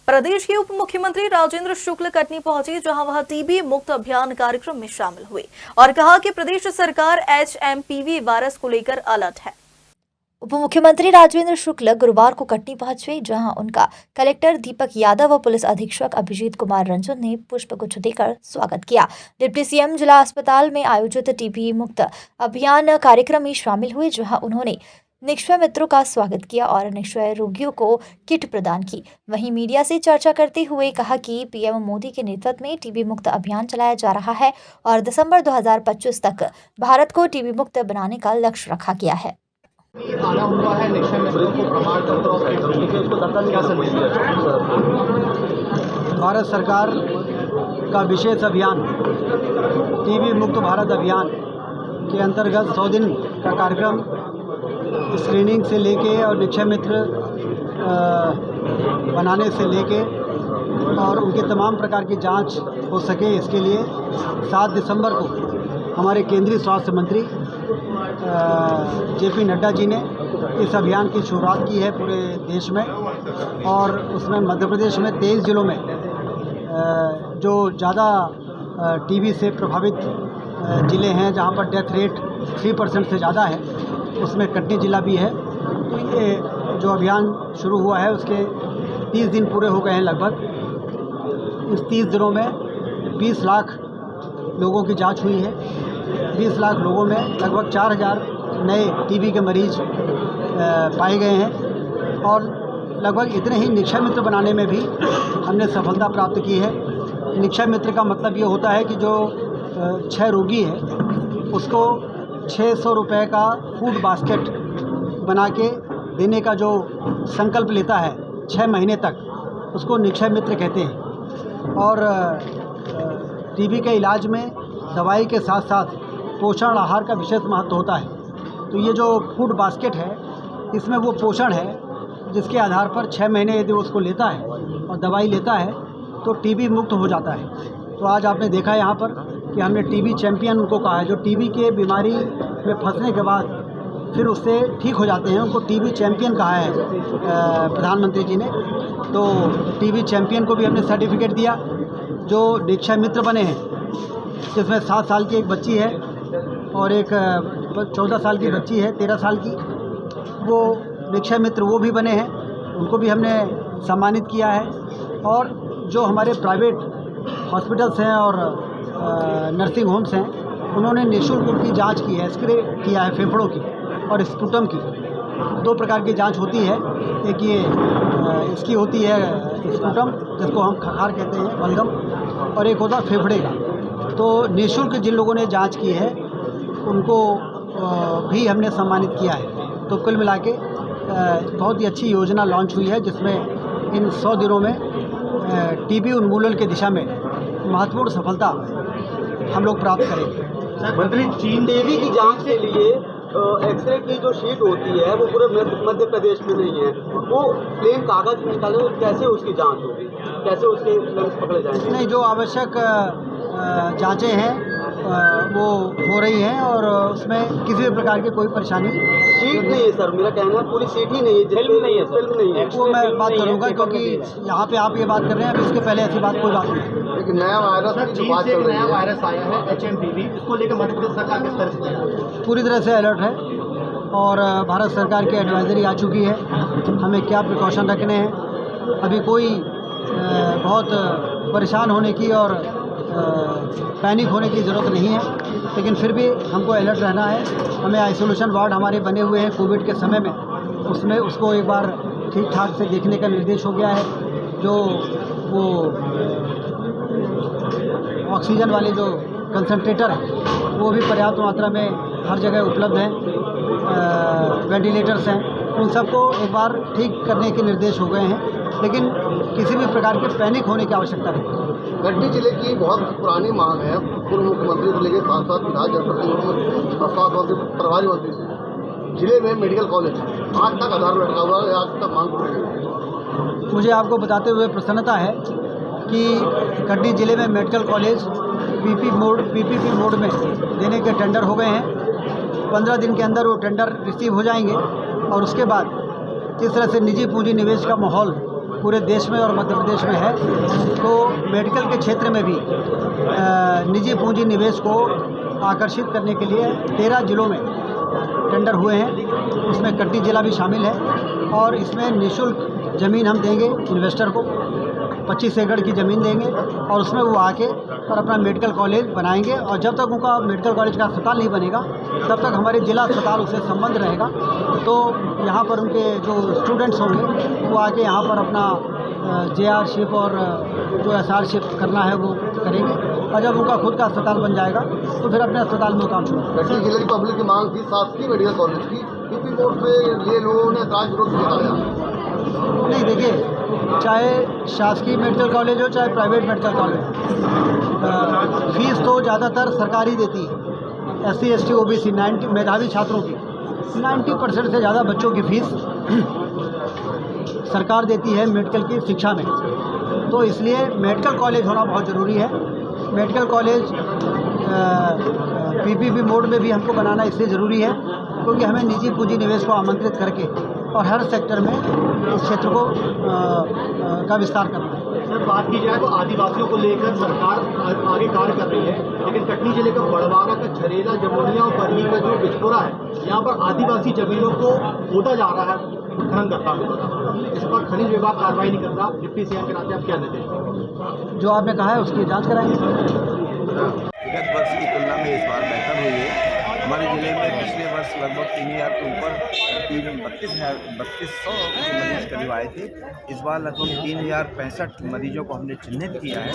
प्रदेश के उप मुख्यमंत्री राजेंद्र शुक्ल कटनी पहुंचे, जहां वह टीबी मुक्त अभियान कार्यक्रम में शामिल हुए और कहा कि प्रदेश सरकार HMPV वायरस को लेकर अलर्ट है। उप मुख्यमंत्री राजेंद्र शुक्ल गुरुवार को कटनी पहुंचे, जहां उनका कलेक्टर दीपक यादव व पुलिस अधीक्षक अभिजीत कुमार रंजन ने पुष्पगुच्छ देकर स्वागत किया। डिप्टी सीएम जिला अस्पताल में आयोजित टीबी मुक्त अभियान कार्यक्रम में शामिल हुए, जहां उन्होंने निक्षय मित्रों का स्वागत किया और निक्षय रोगियों को किट प्रदान की। वहीं मीडिया से चर्चा करते हुए कहा कि पीएम मोदी के नेतृत्व में टीबी मुक्त अभियान चलाया जा रहा है और दिसंबर 2025 तक भारत को टीबी मुक्त बनाने का लक्ष्य रखा गया है। आना हुआ है निक्षय मित्रों को प्रमाण पत्र और क्या संदेश दिया? भारत सरकार का विशेष अभियान टीबी मुक्त भारत अभियान के अंतर्गत 100 दिन का कार्यक्रम स्क्रीनिंग से लेके और निक्षय मित्र बनाने से लेके और उनके तमाम प्रकार की जांच हो सके, इसके लिए 7 दिसंबर को हमारे केंद्रीय स्वास्थ्य मंत्री JP नड्डा जी ने इस अभियान की शुरुआत की है पूरे देश में। और उसमें मध्य प्रदेश में 23 जिलों में जो ज़्यादा टीबी से प्रभावित ज़िले हैं, जहां पर डेथ रेट 3% से ज़्यादा है, उसमें कटनी ज़िला भी है। तो ये जो अभियान शुरू हुआ है उसके 30 दिन पूरे हो गए हैं लगभग। इस 30 दिनों में 20 लाख लोगों की जांच हुई है। 20 लाख लोगों में लगभग 4000 नए टीबी के मरीज पाए गए हैं और लगभग इतने ही निक्षय मित्र बनाने में भी हमने सफलता प्राप्त की है। निक्षय मित्र का मतलब ये होता है कि जो 6 रोगी है उसको 600 रुपये का फूड बास्केट बना के देने का जो संकल्प लेता है 6 महीने तक, उसको निक्षय मित्र कहते हैं। और टीबी के इलाज में दवाई के साथ साथ पोषण आहार का विशेष महत्व होता है। तो ये जो फूड बास्केट है इसमें वो पोषण है जिसके आधार पर 6 महीने यदि उसको लेता है और दवाई लेता है तो टीबी मुक्त हो जाता है। तो आज आपने देखा यहाँ पर कि हमने टीबी चैम्पियन उनको कहा है, जो टीबी के बीमारी में फंसने के बाद फिर उससे ठीक हो जाते हैं, उनको टीबी चैम्पियन कहा है प्रधानमंत्री जी ने। तो टीबी चैम्पियन को भी हमने सर्टिफिकेट दिया। जो निक्षय मित्र बने हैं जिसमें 7 साल की एक बच्ची है और एक 14 साल की बच्ची है, 13 साल की, वो निक्षय मित्र वो भी बने हैं, उनको भी हमने सम्मानित किया है। और जो हमारे प्राइवेट हॉस्पिटल्स हैं और नर्सिंग होम्स हैं, उन्होंने निःशुल्क उनकी जांच की है, एक्सरे किया है फेफड़ों की और स्पुटम की। 2 प्रकार की जांच होती है, एक ये इसकी होती है स्पुटम जिसको हम खखार कहते हैं, बलगम, और एक होता फेफड़े का। तो निःशुल्क जिन लोगों ने जांच की है उनको भी हमने सम्मानित किया है। तो कुल मिला के बहुत ही अच्छी योजना लॉन्च हुई है जिसमें इन 100 दिनों में टीबी उन्मूलन की दिशा में महत्वपूर्ण सफलता हम लोग प्राप्त करेंगे। मंत्री, चीन टीबी की जांच के लिए एक्सरे की जो शीट होती है वो पूरे मध्य प्रदेश में नहीं है, वो प्लेन कागज निकाले, कैसे उसकी जांच होगी, कैसे उसके लेंस पकड़े जाएंगे? नहीं, जो आवश्यक जांचें हैं वो हो रही हैं और उसमें किसी भी प्रकार की कोई परेशानी शीट नहीं है सर, मेरा कहना है पूरी शीट ही नहीं है, फिल्म नहीं है, फिल्म नहीं है। वो मैं बात करूँगा क्योंकि यहाँ पे आप ये बात कर रहे हैं, अब इसके पहले ऐसी बात कोई बात नहीं। एक नया वायरस नया वायरस आया है HMPV, इसको लेकर मध्य प्रदेश सरकार किस तरह से पूरी तरह से अलर्ट है और भारत सरकार की एडवाइजरी आ चुकी है हमें क्या प्रिकॉशन रखने हैं। अभी कोई बहुत परेशान होने की और पैनिक होने की ज़रूरत नहीं है, लेकिन फिर भी हमको अलर्ट रहना है। हमें आइसोलेशन वार्ड हमारे बने हुए हैं कोविड के समय में, उसमें उसको एक बार ठीक ठाक से देखने का निर्देश हो गया है। जो वो ऑक्सीजन वाले जो कंसंट्रेटर हैं वो भी पर्याप्त मात्रा में हर जगह उपलब्ध हैं, वेंटिलेटर्स हैं, उन सबको एक बार ठीक करने के निर्देश हो गए हैं, लेकिन किसी भी प्रकार के पैनिक होने की आवश्यकता नहीं। कटनी जिले की बहुत पुरानी मांग है, पूर्व मुख्यमंत्री से लेकर साथ विधायक, जनप्रतिनिधि और स्वास्थ्य मंत्री, प्रभारी मंत्री से जिले में मेडिकल कॉलेज आज तक आधार लटका हुआ है, आज तक मांग पूरी नहीं। मुझे आपको बताते हुए प्रसन्नता है कि कटनी जिले में मेडिकल कॉलेज PPP मोड में देने के टेंडर हो गए हैं। 15 दिन के अंदर वो टेंडर रिसीव हो जाएंगे और उसके बाद जिस तरह से निजी पूंजी निवेश का माहौल पूरे देश में और मध्य प्रदेश में है। तो मेडिकल के क्षेत्र में भी निजी पूंजी निवेश को आकर्षित करने के लिए 13 जिलों में टेंडर हुए हैं। इसमें कटनी जिला भी शामिल है और इसमें निःशुल्क ज़मीन हम देंगे इन्वेस्टर को, 25 एकड़ की ज़मीन देंगे और उसमें वो आके और अपना मेडिकल कॉलेज बनाएंगे। और जब तक उनका मेडिकल कॉलेज का अस्पताल नहीं बनेगा तब तक हमारे जिला अस्पताल उससे संबंध रहेगा। तो यहाँ पर उनके जो स्टूडेंट्स होंगे वो आके यहाँ पर अपना JR-शिप और जो SR-शिप करना है वो करेंगे और जब उनका खुद का अस्पताल बन जाएगा तो फिर अपने अस्पताल में वो काम शुरू करेंगे। कटनी जिले की पब्लिक की मांग थी शासकीय मेडिकल कॉलेज की, पीपी बोर्ड से ये लोगों ने राज विरोध जताया। नहीं, देखिए, चाहे शासकीय मेडिकल कॉलेज हो चाहे प्राइवेट मेडिकल कॉलेज हो, फीस तो ज़्यादातर सरकारी देती है। SC ST OBC 90 मेधावी छात्रों की 90% से ज़्यादा बच्चों की फीस सरकार देती है मेडिकल की शिक्षा में। तो इसलिए मेडिकल कॉलेज होना बहुत ज़रूरी है। मेडिकल कॉलेज PPP मोड में भी हमको बनाना इसलिए ज़रूरी है क्योंकि हमें निजी पूंजी निवेश को आमंत्रित करके और हर सेक्टर में इस क्षेत्र को का विस्तार करना है। सर, बात की जाए तो आदिवासियों को लेकर सरकार आगे कार्य कर रही है, लेकिन कटनी जिले का बड़वारा का झरेला, जमुनिया और बरही का जो बिचपुरा है, यहाँ पर आदिवासी जमीनों को खोदा जा रहा है उत्खनन करता हुआ। इस पर खनिज विभाग कार्रवाई नहीं करता। डिप्टी CM के नाते आप क्या निर्देश देंगे? जो आपने कहा है उसकी जांच कराएंगे। विगत वर्ष की तुलना में इस बार बेहतर हुई है। हमारे जिले में पिछले वर्ष लगभग 3000 के ऊपर 3200 मरीज करीब आए थे। इस बार लगभग 3065 मरीजों को हमने चिन्हित किया है।